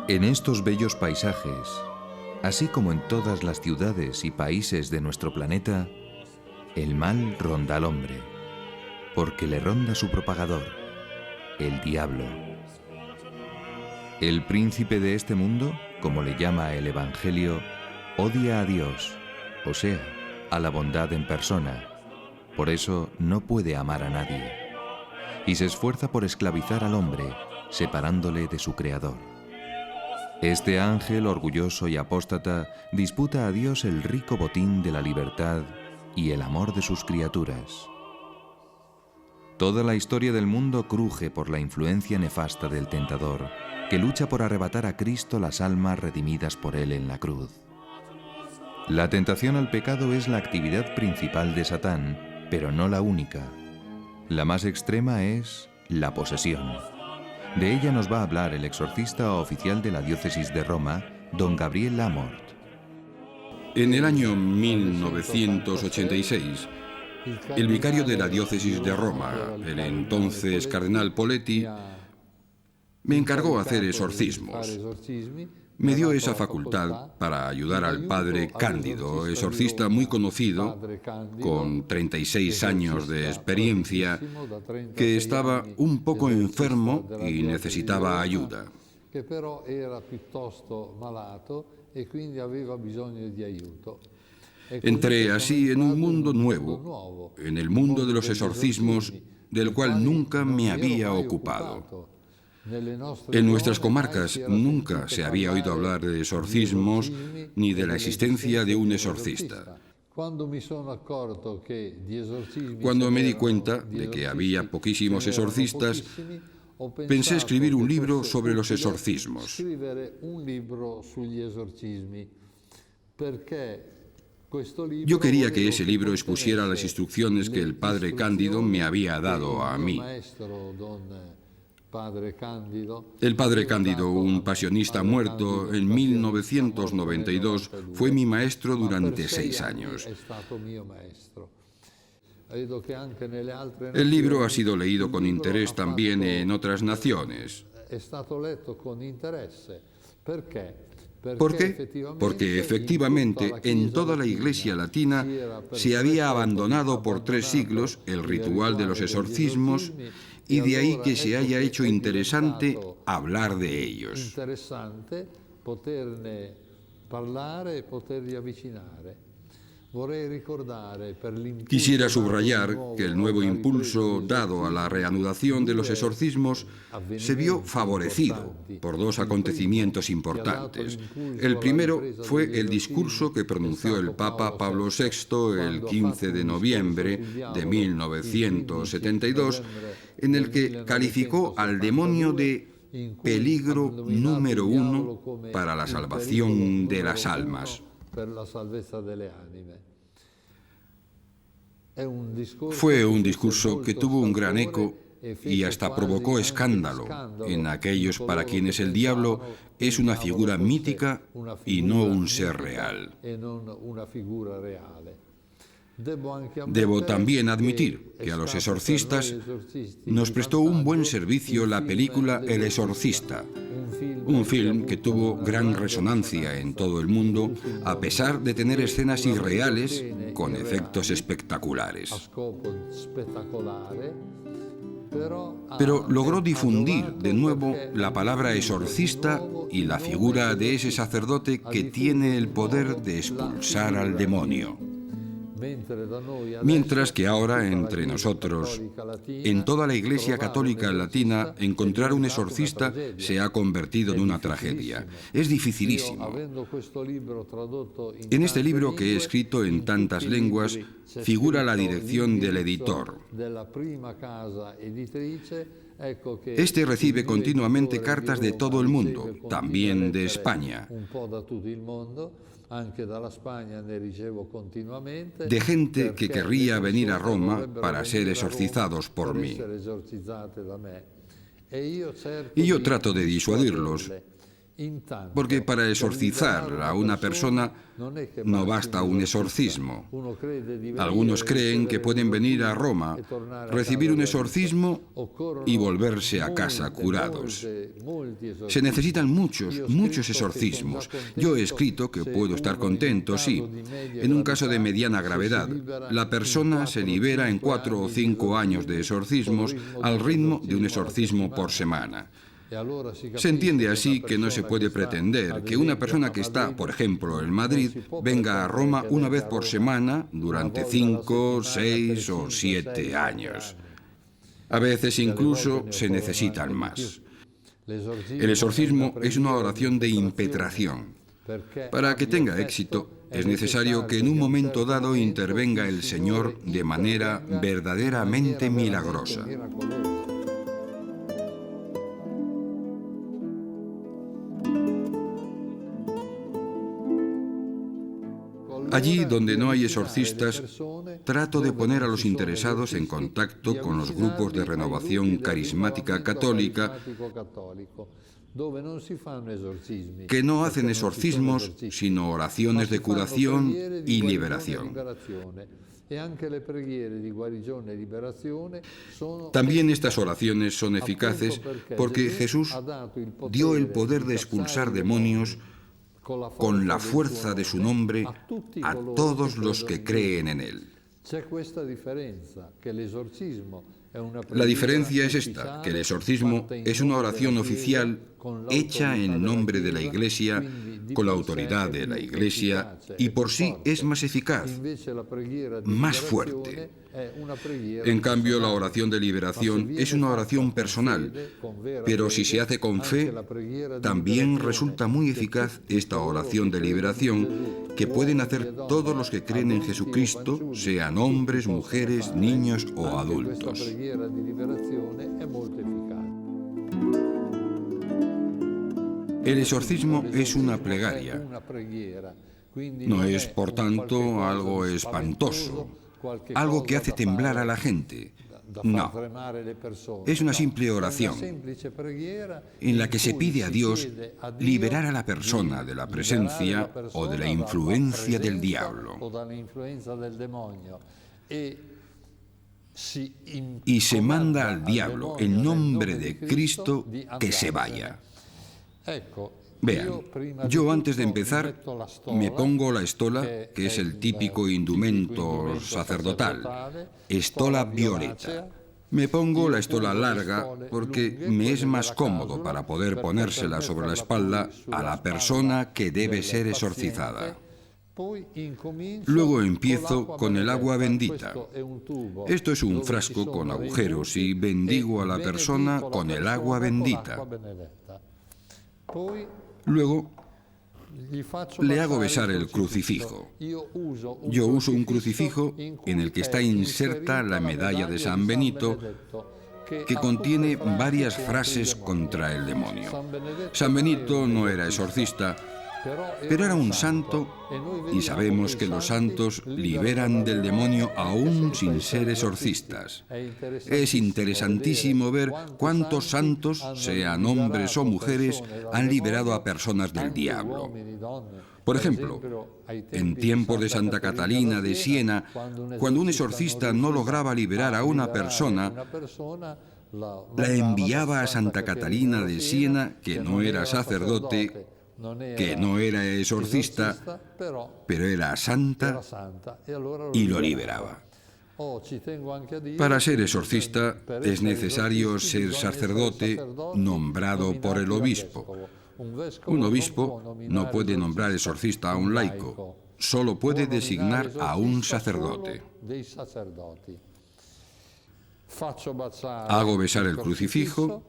En estos bellos paisajes, así como en todas las ciudades y países de nuestro planeta, el mal ronda al hombre, porque le ronda su propagador, el diablo. El príncipe de este mundo, como le llama el Evangelio, odia a Dios, o sea, a la bondad en persona. Por eso no puede amar a nadie. Y se esfuerza por esclavizar al hombre, separándole de su Creador. Este ángel orgulloso y apóstata disputa a Dios el rico botín de la libertad y el amor de sus criaturas. Toda la historia del mundo cruje por la influencia nefasta del tentador, que lucha por arrebatar a Cristo las almas redimidas por él en la cruz. La tentación al pecado es la actividad principal de Satán, pero no la única. La más extrema es la posesión. De ella nos va a hablar el exorcista oficial de la diócesis de Roma, don Gabriel Amort. En el año 1986, el vicario de la diócesis de Roma, el entonces cardenal Poletti, me encargó hacer exorcismos. Me dio esa facultad para ayudar al padre Cándido, exorcista muy conocido, con 36 años de experiencia, que estaba un poco enfermo y necesitaba ayuda. Entré así en un mundo nuevo, en el mundo de los exorcismos, del cual nunca me había ocupado. En nuestras comarcas nunca se había oído hablar de exorcismos ni de la existencia de un exorcista. Cuando me di cuenta de que había poquísimos exorcistas, pensé escribir un libro sobre los exorcismos. Yo quería que ese libro expusiera las instrucciones que el padre Cándido me había dado a mí. El padre Cándido, un pasionista muerto en 1992, fue mi maestro durante 6 años. El libro ha sido leído con interés también en otras naciones. ¿Por qué? Porque efectivamente en toda la Iglesia latina se había abandonado por 3 siglos el ritual de los exorcismos, y de ahí que se haya hecho interesante hablar de ellos. Quisiera subrayar que el nuevo impulso dado a la reanudación de los exorcismos se vio favorecido por 2 acontecimientos importantes. El primero fue el discurso que pronunció el Papa Pablo VI el 15 de noviembre de 1972, en el que calificó al demonio de peligro número 1 para la salvación de las almas. Fue un discurso que tuvo un gran eco y hasta provocó escándalo en aquellos para quienes el diablo es una figura mítica y no un ser real. Debo también admitir que a los exorcistas nos prestó un buen servicio la película El Exorcista, un film que tuvo gran resonancia en todo el mundo, a pesar de tener escenas irreales con efectos espectaculares. Pero logró difundir de nuevo la palabra exorcista y la figura de ese sacerdote que tiene el poder de expulsar al demonio. Mientras que ahora entre nosotros, en toda la Iglesia Católica Latina, encontrar un exorcista se ha convertido en una tragedia. Es dificilísimo. En este libro que he escrito en tantas lenguas, figura la dirección del editor. Este recibe continuamente cartas de todo el mundo, también de España, de gente que querría venir a Roma para ser exorcizados por mí. Y yo trato de disuadirlos, Porque para exorcizar a una persona no basta un exorcismo. Algunos creen que pueden venir a Roma, recibir un exorcismo y volverse a casa curados. Se necesitan muchos exorcismos. Yo he escrito que puedo estar contento, sí. En un caso de mediana gravedad, la persona se libera en 4 o 5 años de exorcismos al ritmo de un exorcismo por semana. Se entiende así que no se puede pretender que una persona que está, por ejemplo, en Madrid, venga a Roma una vez por semana durante 5, 6 o 7 años. A veces incluso se necesitan más. El exorcismo es una oración de impetración. Para que tenga éxito, es necesario que en un momento dado intervenga el Señor de manera verdaderamente milagrosa. Allí donde no hay exorcistas, trato de poner a los interesados en contacto con los grupos de renovación carismática católica que no hacen exorcismos, sino oraciones de curación y liberación. También estas oraciones son eficaces porque Jesús dio el poder de expulsar demonios con la fuerza de su nombre a todos los que creen en él. La diferencia es esta, que el exorcismo es una oración oficial hecha en nombre de la Iglesia, con la autoridad de la Iglesia, y por sí es más eficaz, más fuerte. En cambio, la oración de liberación es una oración personal, pero si se hace con fe, también resulta muy eficaz esta oración de liberación que pueden hacer todos los que creen en Jesucristo, sean hombres, mujeres, niños o adultos. El exorcismo es una plegaria. No es, por tanto, algo espantoso, algo que hace temblar a la gente. No. Es una simple oración en la que se pide a Dios liberar a la persona de la presencia o de la influencia del diablo. Y se manda al diablo, en nombre de Cristo, que se vaya. Vean, yo antes de empezar me pongo la estola, que es el típico indumento sacerdotal, estola violeta. Me pongo la estola larga porque me es más cómodo para poder ponérsela sobre la espalda a la persona que debe ser exorcizada. Luego empiezo con el agua bendita. Esto es un frasco con agujeros y bendigo a la persona con el agua bendita. Luego le hago besar el crucifijo. Yo uso un crucifijo en el que está inserta la medalla de San Benito, que contiene varias frases contra el demonio. San Benito no era exorcista, pero era un santo y sabemos que los santos liberan del demonio aún sin ser exorcistas. Es interesantísimo ver cuántos santos, sean hombres o mujeres, han liberado a personas del diablo. Por ejemplo, en tiempos de Santa Catalina de Siena, cuando un exorcista no lograba liberar a una persona, la enviaba a Santa Catalina de Siena, que no era sacerdote, que no era exorcista, pero era santa, y lo liberaba. Para ser exorcista es necesario ser sacerdote nombrado por el obispo. Un obispo no puede nombrar exorcista a un laico, solo puede designar a un sacerdote. Hago besar el crucifijo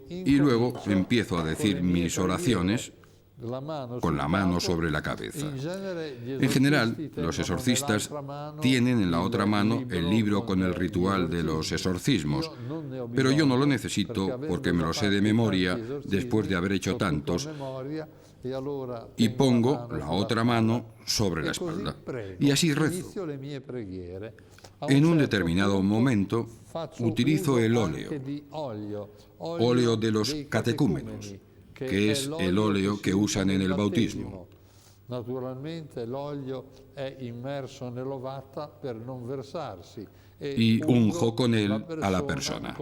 y luego empiezo a decir mis oraciones con la mano sobre la cabeza. En general, los exorcistas tienen en la otra mano el libro con el ritual de los exorcismos, pero yo no lo necesito porque me lo sé de memoria después de haber hecho tantos, y pongo la otra mano sobre la espalda. Y así rezo. En un determinado momento utilizo el óleo de los catecúmenos, que es el óleo que usan en el bautismo. Y unjo con él a la persona.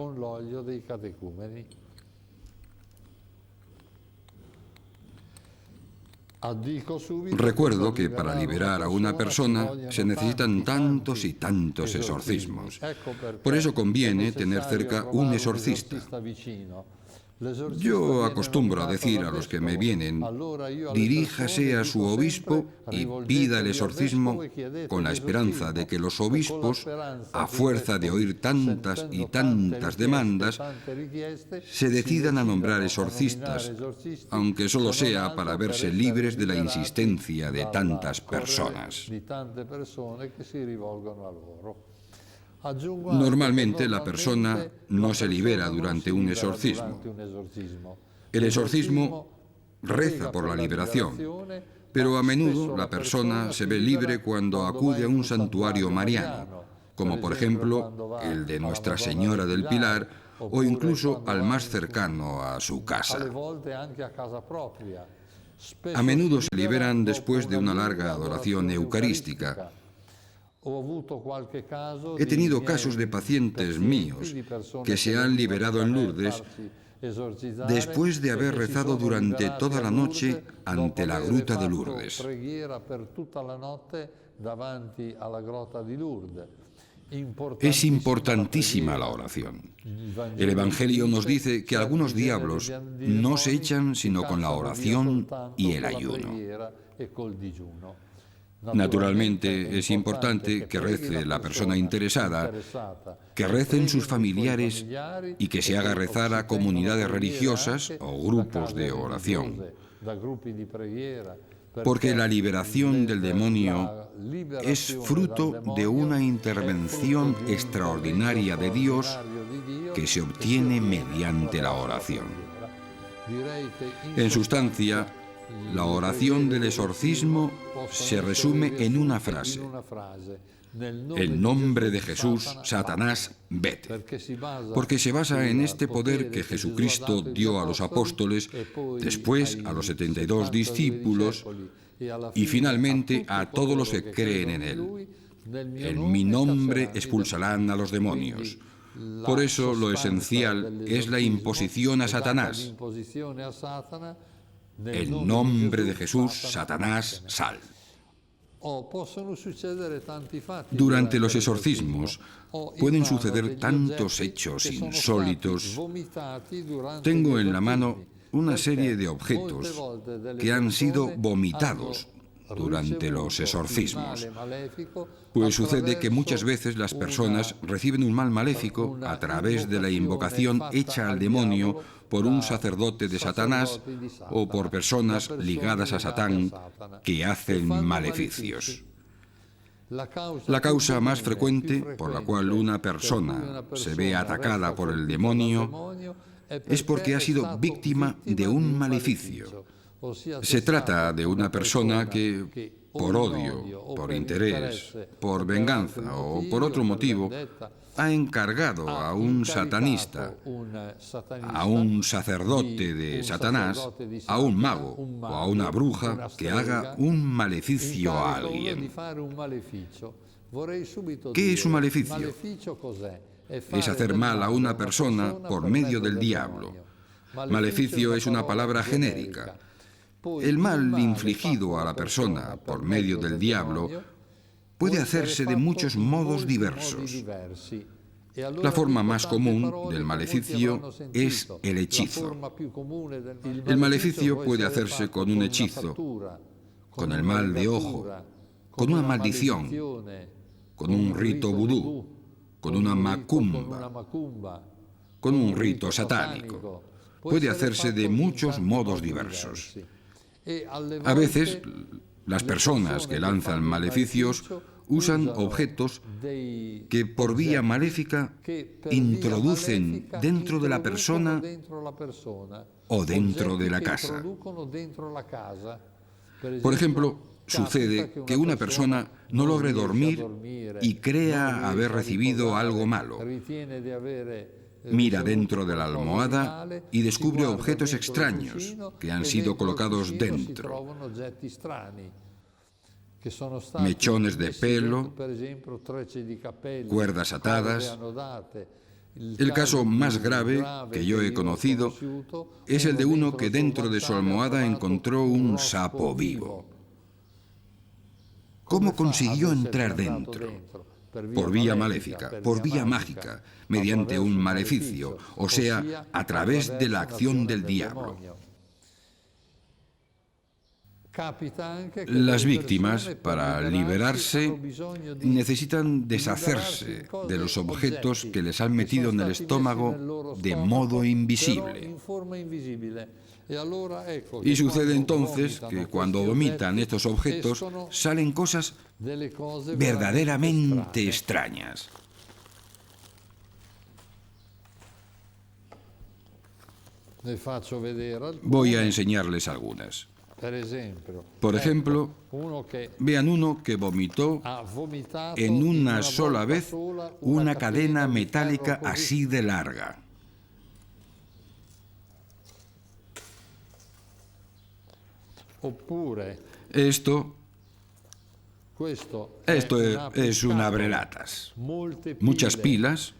Recuerdo que para liberar a una persona se necesitan tantos y tantos exorcismos. Por eso conviene tener cerca un exorcista. Yo acostumbro a decir a los que me vienen, diríjase a su obispo y pida el exorcismo con la esperanza de que los obispos, a fuerza de oír tantas y tantas demandas, se decidan a nombrar exorcistas, aunque solo sea para verse libres de la insistencia de tantas personas. Normalmente la persona no se libera durante un exorcismo. El exorcismo reza por la liberación, pero a menudo la persona se ve libre cuando acude a un santuario mariano, como por ejemplo el de Nuestra Señora del Pilar o incluso al más cercano a su casa. A menudo se liberan después de una larga adoración eucarística. He tenido casos de pacientes míos que se han liberado en Lourdes después de haber rezado durante toda la noche ante la gruta de Lourdes. Es importantísima la oración. El Evangelio nos dice que algunos diablos no se echan sino con la oración y el ayuno. Naturalmente, es importante que rece la persona interesada, que recen sus familiares y que se haga rezar a comunidades religiosas o grupos de oración. Porque la liberación del demonio es fruto de una intervención extraordinaria de Dios que se obtiene mediante la oración. En sustancia, la oración del exorcismo se resume en una frase: en nombre de Jesús, Satanás, vete. Porque se basa en este poder que Jesucristo dio a los apóstoles, después a los 72 discípulos y finalmente a todos los que creen en Él. En mi nombre expulsarán a los demonios. Por eso lo esencial es la imposición a Satanás. En nombre de Jesús, Satanás, sal. Durante los exorcismos pueden suceder tantos hechos insólitos. Tengo en la mano una serie de objetos que han sido vomitados durante los exorcismos. Pues sucede que muchas veces las personas reciben un mal maléfico a través de la invocación hecha al demonio por un sacerdote de Satanás o por personas ligadas a Satán que hacen maleficios. La causa más frecuente por la cual una persona se ve atacada por el demonio es porque ha sido víctima de un maleficio. Se trata de una persona que, por odio, por interés, por venganza o por otro motivo, ha encargado a un satanista, a un sacerdote de Satanás, a un mago o a una bruja que haga un maleficio a alguien. ¿Qué es un maleficio? Es hacer mal a una persona por medio del diablo. Maleficio es una palabra genérica. El mal infligido a la persona por medio del diablo puede hacerse de muchos modos diversos. La forma más común del maleficio es el hechizo. El maleficio puede hacerse con un hechizo, con el mal de ojo, con una maldición, con un rito vudú, con una macumba, con un rito satánico. Puede hacerse de muchos modos diversos. A veces, las personas que lanzan maleficios usan objetos que por vía maléfica introducen dentro de la persona o dentro de la casa. Por ejemplo, sucede que una persona no logre dormir y crea haber recibido algo malo. Mira dentro de la almohada y descubre objetos extraños que han sido colocados dentro. Mechones de pelo, cuerdas atadas. El caso más grave que yo he conocido es el de uno que dentro de su almohada encontró un sapo vivo. ¿Cómo consiguió entrar dentro? Por vía maléfica, por vía mágica, mediante un maleficio, o sea, a través de la acción del diablo. Las víctimas, para liberarse, necesitan deshacerse de los objetos que les han metido en el estómago de modo invisible. Y sucede entonces que cuando vomitan estos objetos salen cosas verdaderamente extrañas. Voy a enseñarles algunas. Por ejemplo, vean uno que vomitó en una sola vez una cadena metálica así de larga. Esto es un abrelatas. Muchas pilas.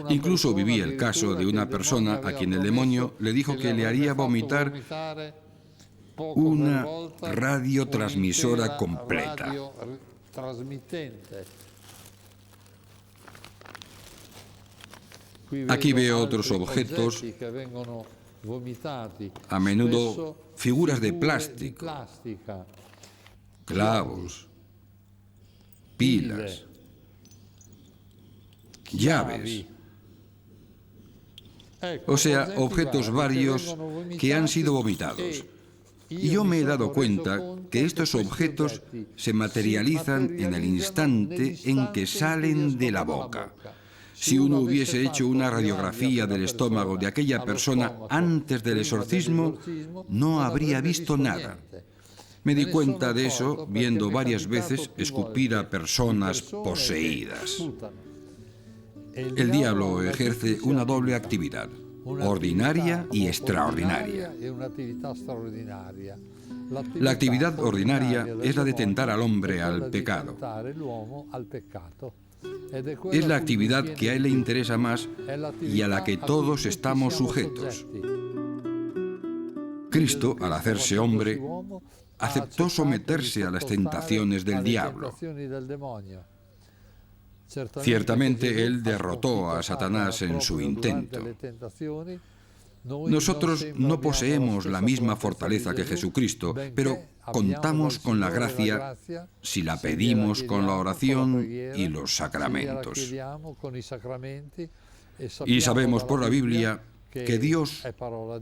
Incluso viví el caso de una persona a quien el demonio le dijo que le haría vomitar una radiotransmisora completa. Aquí veo otros objetos, a menudo figuras de plástico, clavos, pilas, llaves. O sea, objetos varios que han sido vomitados. Y yo me he dado cuenta que estos objetos se materializan en el instante en que salen de la boca. Si uno hubiese hecho una radiografía del estómago de aquella persona antes del exorcismo, no habría visto nada. Me di cuenta de eso viendo varias veces escupir a personas poseídas. El diablo ejerce una doble actividad, ordinaria y extraordinaria. La actividad ordinaria es la de tentar al hombre al pecado. Es la actividad que a él le interesa más y a la que todos estamos sujetos. Cristo, al hacerse hombre, aceptó someterse a las tentaciones del diablo. Ciertamente él derrotó a Satanás en su intento. Nosotros no poseemos la misma fortaleza que Jesucristo, pero contamos con la gracia si la pedimos con la oración y los sacramentos. Y sabemos por la Biblia que Dios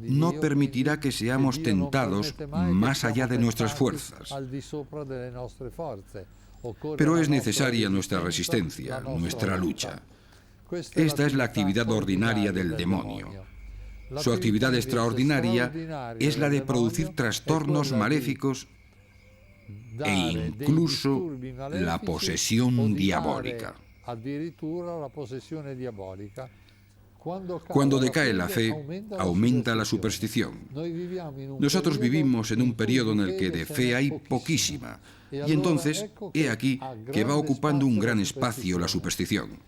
no permitirá que seamos tentados más allá de nuestras fuerzas. Pero es necesaria nuestra resistencia, nuestra lucha. Esta es la actividad ordinaria del demonio. Su actividad extraordinaria es la de producir trastornos maléficos e incluso la posesión diabólica. Cuando decae la fe, aumenta la superstición. Nosotros vivimos en un periodo en el que de fe hay poquísima, y entonces, he aquí que va ocupando un gran espacio la superstición.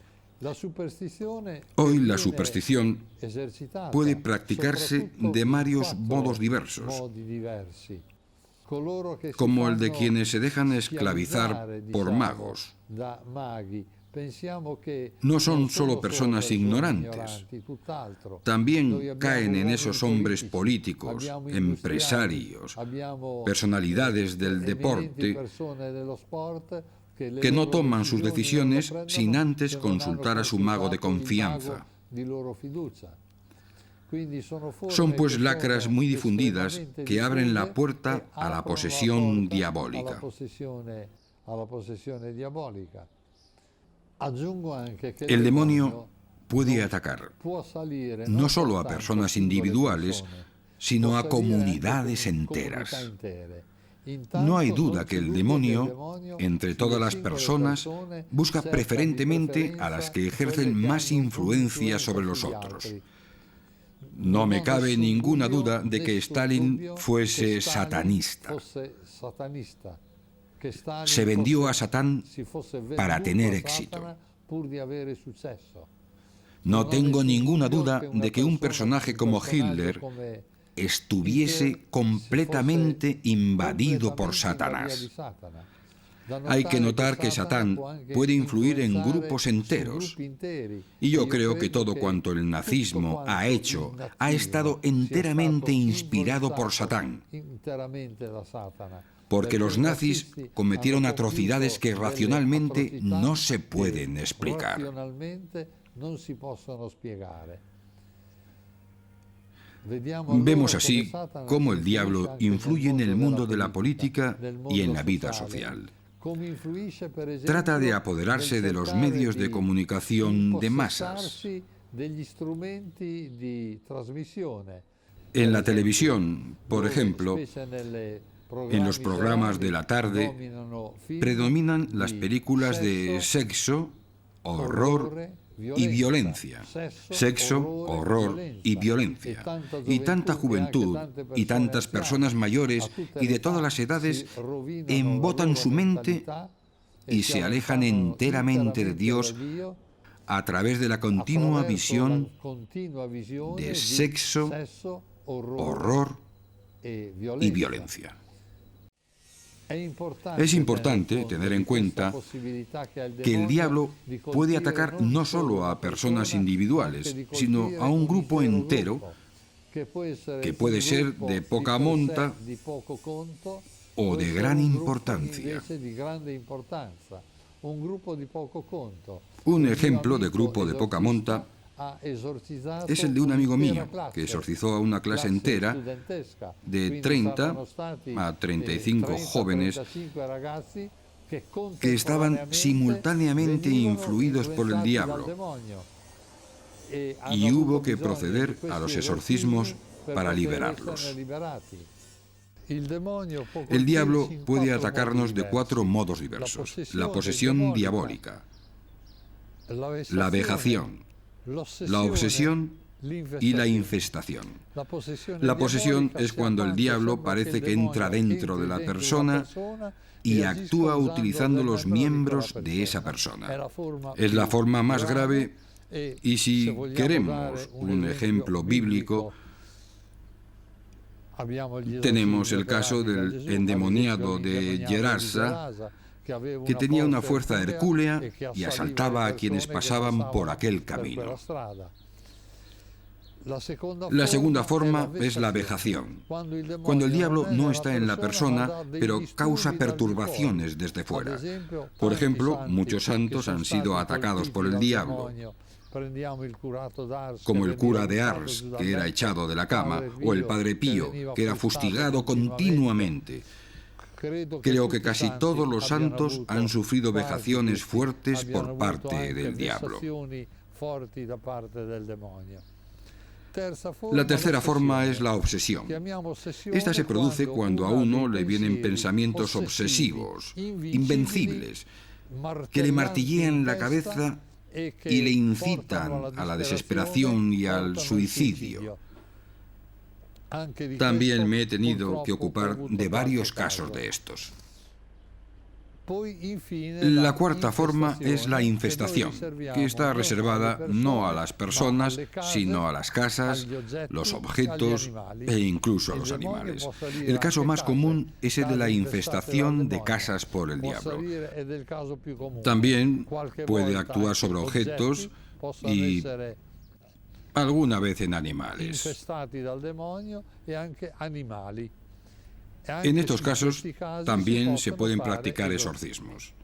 Hoy la superstición puede practicarse de varios modos diversos, como el de quienes se dejan esclavizar por magos. No son solo personas ignorantes, también caen en esos hombres políticos, empresarios, personalidades del deporte, que no toman sus decisiones sin antes consultar a su mago de confianza. Son pues lacras muy difundidas que abren la puerta a la posesión diabólica. El demonio puede atacar no solo a personas individuales, sino a comunidades enteras. No hay duda que el demonio, entre todas las personas, busca preferentemente a las que ejercen más influencia sobre los otros. No me cabe ninguna duda de que Stalin fuese satanista. Se vendió a Satán para tener éxito. No tengo ninguna duda de que un personaje como Hitler estuviese completamente invadido por Satanás. Hay que notar que Satán puede influir en grupos enteros. Y yo creo que todo cuanto el nazismo ha hecho ha estado enteramente inspirado por Satán. Porque los nazis cometieron atrocidades que racionalmente no se pueden explicar. Vemos así cómo el diablo influye en el mundo de la política y en la vida social. Trata de apoderarse de los medios de comunicación de masas. En la televisión, por ejemplo, en los programas de la tarde, predominan las películas de sexo, horror y violencia. Sexo, horror y violencia. Y tanta juventud y tantas personas mayores y de todas las edades embotan su mente y se alejan enteramente de Dios a través de la continua visión de sexo, horror y violencia. Es importante tener en cuenta que el diablo puede atacar no solo a personas individuales, sino a un grupo entero que puede ser de poca monta o de gran importancia. Un ejemplo de grupo de poca monta es el de un amigo mío que exorcizó a una clase entera de 30 a 35 jóvenes que estaban simultáneamente influidos por el diablo y hubo que proceder a los exorcismos para liberarlos. El diablo puede atacarnos de 4 modos diversos: la posesión diabólica, la vejación, la obsesión y la infestación. La posesión es cuando el diablo parece que entra dentro de la persona y actúa utilizando los miembros de esa persona. Es la forma más grave y si queremos un ejemplo bíblico, tenemos el caso del endemoniado de Gerasa, que tenía una fuerza hercúlea y asaltaba a quienes pasaban por aquel camino. La segunda forma es la vejación, cuando el diablo no está en la persona, pero causa perturbaciones desde fuera. Por ejemplo, muchos santos han sido atacados por el diablo, como el cura de Ars, que era echado de la cama, o el padre Pío, que era fustigado continuamente. Creo que casi todos los santos han sufrido vejaciones fuertes por parte del diablo. La tercera forma es la obsesión. Esta se produce cuando a uno le vienen pensamientos obsesivos, invencibles, que le martillean la cabeza y le incitan a la desesperación y al suicidio. También me he tenido que ocupar de varios casos de estos. La cuarta forma es la infestación, que está reservada no a las personas, sino a las casas, los objetos e incluso a los animales. El caso más común es el de la infestación de casas por el diablo. También puede actuar sobre objetos y alguna vez en animales. En estos casos también se pueden practicar exorcismos.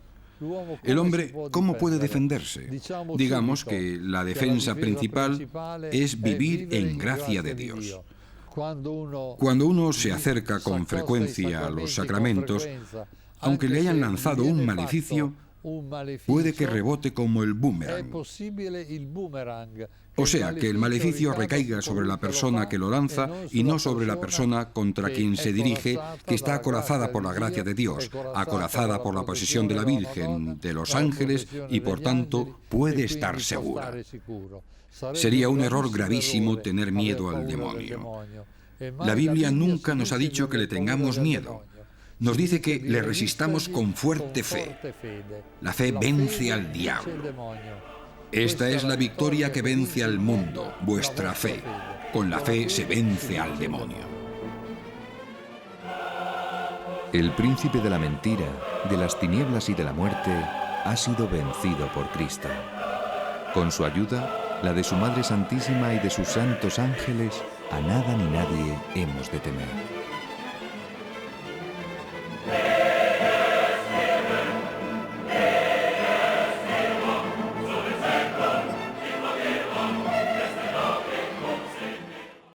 El hombre, ¿cómo puede defenderse? Digamos que la defensa principal es vivir en gracia de Dios. Cuando uno se acerca con frecuencia a los sacramentos, aunque le hayan lanzado un maleficio, puede que rebote como el boomerang. O sea, que el maleficio recaiga sobre la persona que lo lanza y no sobre la persona contra quien se dirige, que está acorazada por la gracia de Dios, acorazada por la posesión de la Virgen, de los ángeles y por tanto puede estar segura. Sería un error gravísimo tener miedo al demonio. La Biblia nunca nos ha dicho que le tengamos miedo. Nos dice que le resistamos con fuerte fe. La fe vence al diablo. Esta es la victoria que vence al mundo, vuestra fe. Con la fe se vence al demonio. El príncipe de la mentira, de las tinieblas y de la muerte, ha sido vencido por Cristo. Con su ayuda, la de su Madre Santísima y de sus santos ángeles, a nada ni nadie hemos de temer.